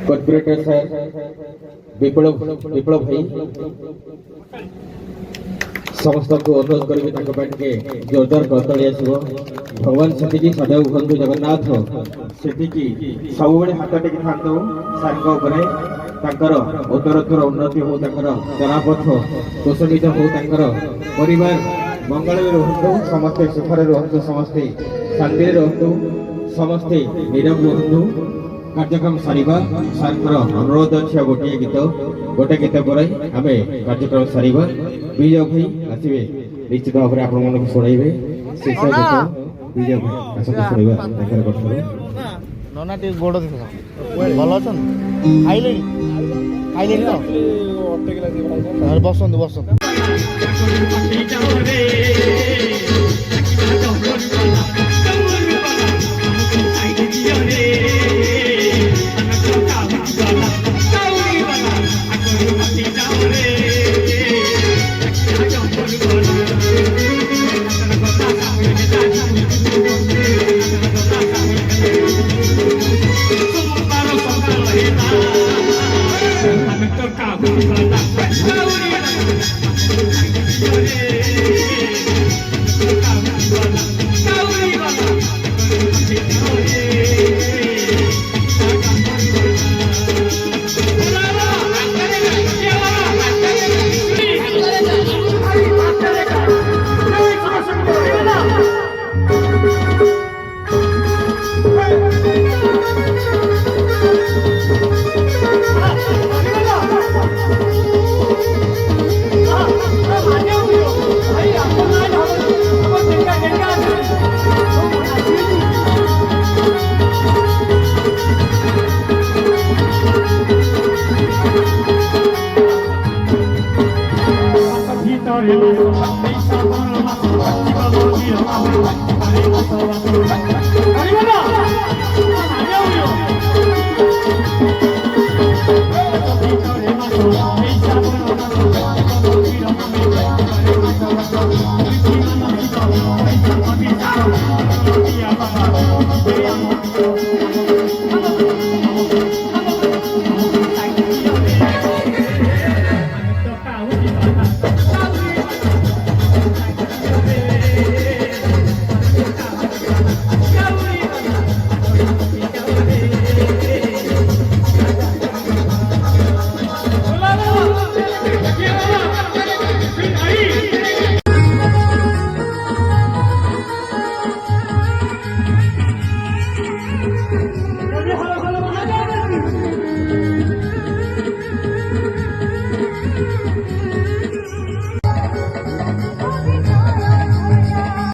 corporator sir विप्लव विप्लव भाई समस्त को अनुरोध करी जोरदार करतली आसो भगवान से सदैव बंधु जगन्नाथ से सब हाथ टेकी था सारे उत्तरोत्तर उन्नति हो चलापथ कुशलित हो परिवार मंगल रुहतु समस्ते सुखरे रुहतु समस्ते शांति रुहतु समस्ते नीरव रुहतु कार्यक्रम सारिबा सार अनुरोध अच्छे गोटे गीत पर आम कार्यक्रम सारिबा विजय भाई आसवे निश्चित भाव में आपण मन शुणाइबे शेष गीत विजय भाई आसत शुणाइबा नना टे गोड़ देख भल अछन आइले आइले तो बसंत बसंत Vitória,